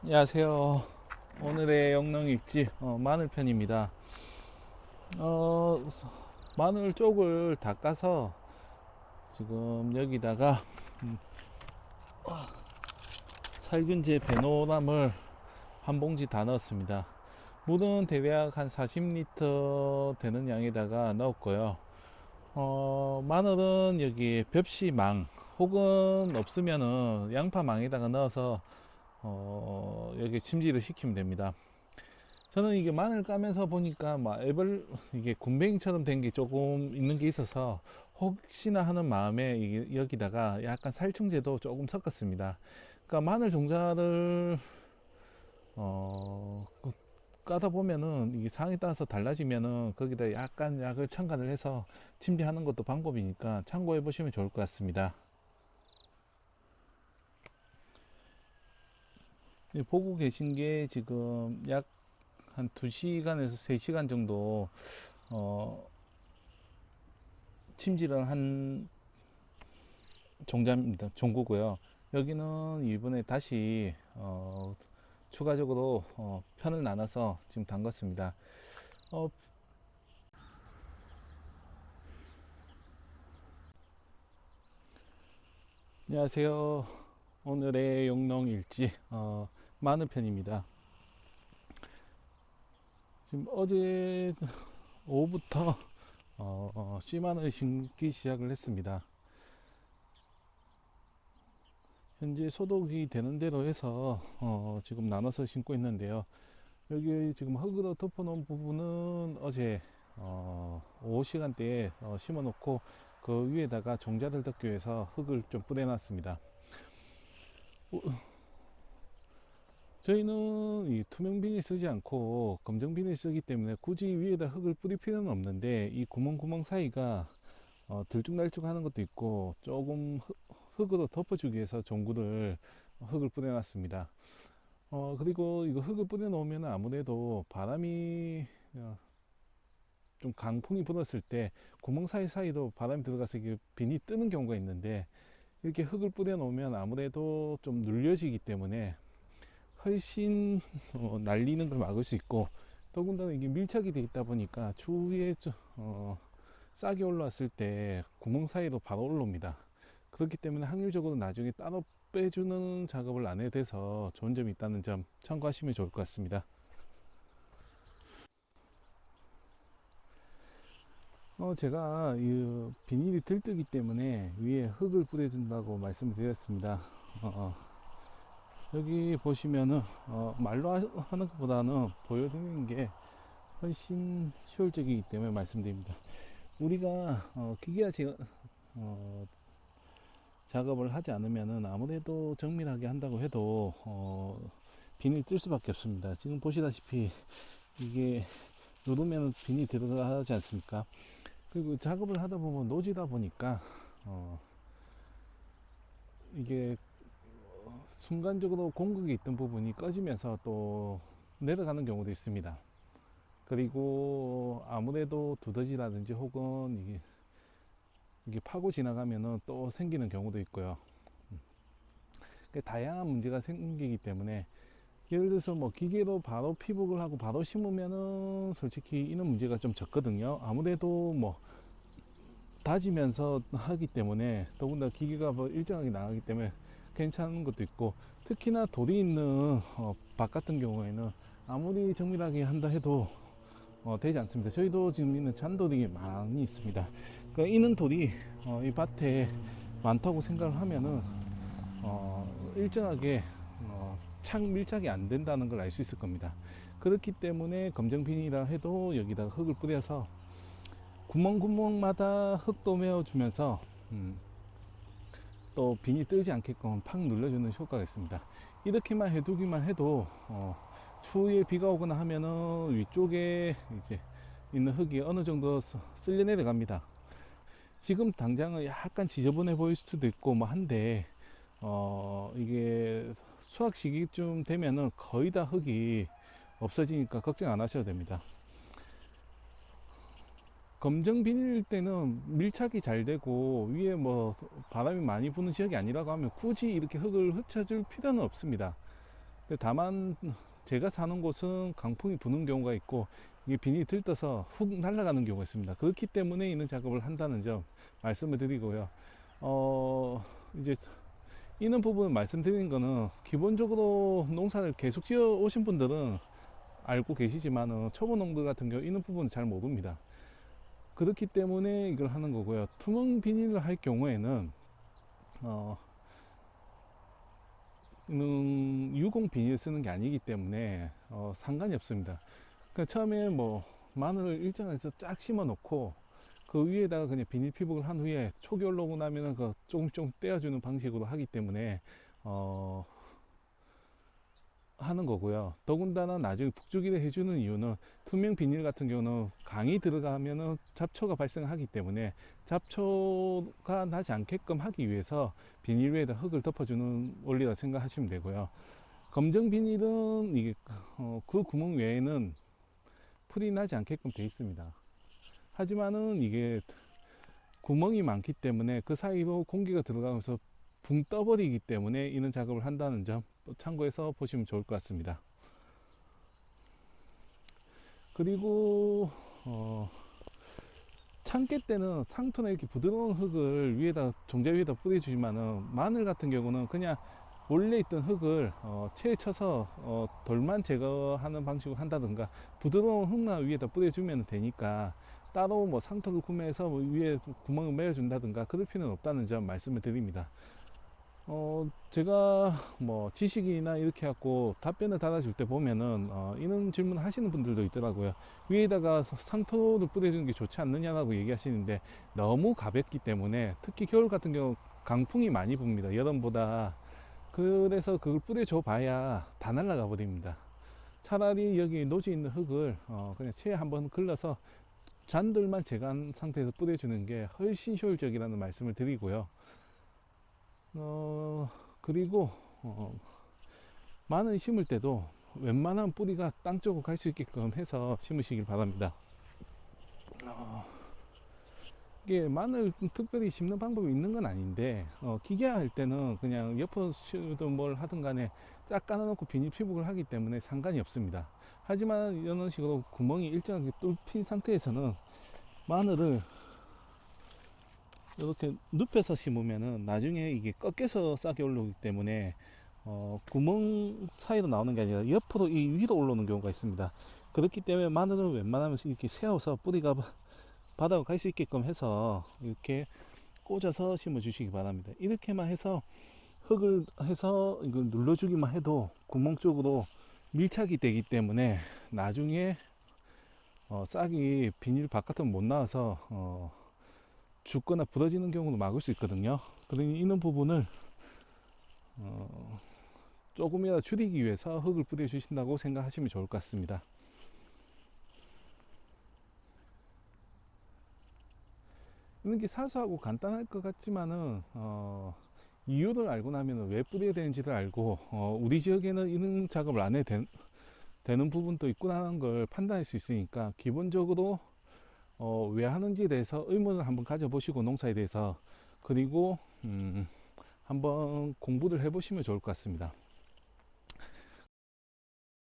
안녕하세요. 오늘의 영농일지 마늘 편입니다. 어, 마늘 쪽을 닦아서 지금 여기다가 음, 살균제 베노람을 한 봉지 다 넣었습니다. 물은 대략 한 40리터 되는 양에다가 넣었고요. 마늘은 여기 벽시망 혹은 없으면은 양파망에다가 넣어서 여기 침지를 시키면 됩니다. 저는 이게 마늘 까면서 보니까 막 이게 굼벵이처럼 된 게 조금 있는 게 있어서 혹시나 하는 마음에 이게 여기다가 약간 살충제도 조금 섞었습니다. 그러니까 마늘 종자를 어, 까다 보면은 이게 상황에 따라서 달라지면은 거기다 약간 약을 첨가를 해서 침지하는 것도 방법이니까 참고해 보시면 좋을 것 같습니다. 보고 계신 게 지금 약 한 2시간에서 3시간 정도 어, 침지를 한 종자입니다. 종구고요. 여기는 이번에 다시 추가적으로 편을 나눠서 지금 담갔습니다. 어, 안녕하세요. 오늘의 영농일지 마늘 편입니다. 지금 어제 오후부터 씨마늘 심기 시작을 했습니다. 현재 소독이 되는 대로 해서 지금 나눠서 심고 있는데요. 여기 지금 흙으로 덮어놓은 부분은 어제 오후 시간대에 심어 놓고 그 위에다가 종자를 덮기 위해서 흙을 좀 뿌려놨습니다. 저희는 이 투명 비닐 쓰지 않고 검정 비닐 쓰기 때문에 굳이 위에다 흙을 뿌릴 필요는 없는데 이 구멍구멍 사이가 들쭉날쭉 하는 것도 있고 조금 흙으로 덮어주기 위해서 종구를 흙을 뿌려놨습니다. 그리고 이거 흙을 뿌려 놓으면 아무래도 바람이 좀 강풍이 불었을 때 구멍 사이사이로 바람이 들어가서 이게 비니 뜨는 경우가 있는데 이렇게 흙을 뿌려 놓으면 아무래도 좀 눌려지기 때문에 훨씬 날리는 걸 막을 수 있고 더군다나 이게 밀착이 되어 있다 보니까 추위에 싹이 올라왔을 때 구멍 사이로 바로 올라옵니다. 그렇기 때문에 확률적으로 나중에 따로 빼주는 작업을 안 해도 돼서 좋은 점이 있다는 점 참고하시면 좋을 것 같습니다. 제가 이 비닐이 들뜨기 때문에 위에 흙을 뿌려준다고 말씀을 드렸습니다. 여기 보시면은 말로 하는 것보다는 보여드리는 게 훨씬 효율적이기 때문에 말씀드립니다. 우리가 기계화 작업을 하지 않으면은 아무래도 정밀하게 한다고 해도 비닐 뜰 수밖에 없습니다. 지금 보시다시피 이게 누르면 비닐 들어가지 않습니까? 그리고 작업을 하다 보면 노지다 보니까 이게 순간적으로 공극이 있던 부분이 꺼지면서 또 내려가는 경우도 있습니다. 그리고 아무래도 두더지라든지 혹은 이게 파고 지나가면은 또 생기는 경우도 있고요. 다양한 문제가 생기기 때문에 예를 들어서 뭐 기계로 바로 피복을 하고 바로 심으면은 솔직히 이런 문제가 좀 적거든요. 아무래도 뭐 다지면서 하기 때문에 더군다나 기계가 뭐 일정하게 나가기 때문에 괜찮은 것도 있고 특히나 돌이 있는 밭 같은 경우에는 아무리 정밀하게 한다 해도 되지 않습니다. 저희도 지금 있는 잔돌이 많이 있습니다. 그러니까 이는 돌이 이 밭에 많다고 생각을 하면은 일정하게 착 밀착이 안 된다는 걸 알 수 있을 겁니다. 그렇기 때문에 검정 비닐이라 해도 여기다가 흙을 뿌려서 구멍구멍마다 흙도 메워주면서 또 비닐 뜨지 않게끔 팍 눌러주는 효과가 있습니다. 이렇게만 해두기만 해도 추후에 비가 오거나 하면은 위쪽에 이제 있는 흙이 어느 정도 쓸려 내려갑니다. 지금 당장은 약간 지저분해 보일 수도 있고 뭐 한데 이게 수확 시기쯤 되면은 거의 다 흙이 없어지니까 걱정 안 하셔도 됩니다. 검정 비닐일 때는 밀착이 잘 되고 위에 뭐 바람이 많이 부는 지역이 아니라고 하면 굳이 이렇게 흙을 흩어줄 필요는 없습니다. 근데 다만 제가 사는 곳은 강풍이 부는 경우가 있고 이게 비닐이 들떠서 훅 날아가는 경우가 있습니다. 그렇기 때문에 이런 작업을 한다는 점 말씀을 드리고요. 이제 이런 부분 말씀드리는 거는 기본적으로 농사를 계속 지어 오신 분들은 알고 계시지만 초보 농들 같은 경우 이런 부분은 잘 모릅니다. 그렇기 때문에 이걸 하는 거고요. 투명 비닐을 할 경우에는 유공 비닐 쓰는 게 아니기 때문에 상관이 없습니다. 그러니까 처음에 뭐 마늘을 일정해서 쫙 심어 놓고 그 위에다가 그냥 비닐 피복을 한 후에 초기 올라오고 나면은 그 조금씩 떼어주는 방식으로 하기 때문에 하는 거고요. 더군다나 나중에 북주기를 해주는 이유는 투명 비닐 같은 경우는 강이 들어가면은 잡초가 발생하기 때문에 잡초가 나지 않게끔 하기 위해서 비닐 위에다 흙을 덮어주는 원리라 생각하시면 되고요. 검정 비닐은 이게 그 구멍 외에는 풀이 나지 않게끔 되어 있습니다. 하지만은 이게 구멍이 많기 때문에 그 사이로 공기가 들어가면서 붕 떠버리기 때문에 이런 작업을 한다는 점 참고해서 보시면 좋을 것 같습니다. 그리고 참깨 때는 상토나 이렇게 부드러운 흙을 위에다 종자 위에다 뿌려주지만은 마늘 같은 경우는 그냥 원래 있던 흙을 체에 쳐서 돌만 제거하는 방식으로 한다든가 부드러운 흙만 위에다 뿌려주면 되니까 따로 뭐 상토를 구매해서 뭐 위에 구멍을 메어준다든가 그럴 필요는 없다는 점 말씀을 드립니다. 제가 뭐 지식이나 이렇게 갖고 답변을 달아줄 때 보면은 이런 질문 하시는 분들도 있더라고요. 위에다가 상토를 뿌려주는 게 좋지 않느냐라고 얘기하시는데 너무 가볍기 때문에 특히 겨울 같은 경우 강풍이 많이 붑니다. 여름보다. 그래서 그걸 뿌려줘 봐야 다 날아가 버립니다. 차라리 여기 노지 있는 흙을 그냥 체에 한번 걸러서 잔들만 제거한 상태에서 뿌려주는 게 훨씬 효율적이라는 말씀을 드리고요. 그리고 마늘 심을 때도 웬만한 뿌리가 땅 쪽으로 갈 수 있게끔 해서 심으시길 바랍니다. 이게 마늘 특별히 심는 방법이 있는 건 아닌데 기계할 때는 그냥 옆으로 씌우든 뭘 하든 간에 쫙 깔아놓고 비닐 피복을 하기 때문에 상관이 없습니다. 하지만 이런 식으로 구멍이 일정하게 뚫힌 상태에서는 마늘을 이렇게 눕혀서 심으면은 나중에 이게 꺾여서 싹이 올라오기 때문에 구멍 사이로 나오는 게 아니라 옆으로 이 위로 올라오는 경우가 있습니다. 그렇기 때문에 마늘은 웬만하면 이렇게 세워서 뿌리가 바닥으로 갈 수 있게끔 해서 이렇게 꽂아서 심어 주시기 바랍니다. 이렇게만 해서 흙을 해서 이걸 눌러주기만 해도 구멍 쪽으로 밀착이 되기 때문에 나중에 싹이 비닐 바깥으로 못 나와서 죽거나 부러지는 경우도 막을 수 있거든요. 그러니 이런 부분을 조금이라도 줄이기 위해서 흙을 뿌려 주신다고 생각하시면 좋을 것 같습니다. 이런 게 사소하고 간단할 것 같지만은 이유를 알고 나면 왜 뿌려야 되는지를 알고 우리 지역에는 이런 작업을 안 해도 되는 부분도 있구나 하는 걸 판단할 수 있으니까 기본적으로 왜 하는지에 대해서 의문을 한번 가져보시고 농사에 대해서 그리고 한번 공부를 해보시면 좋을 것 같습니다.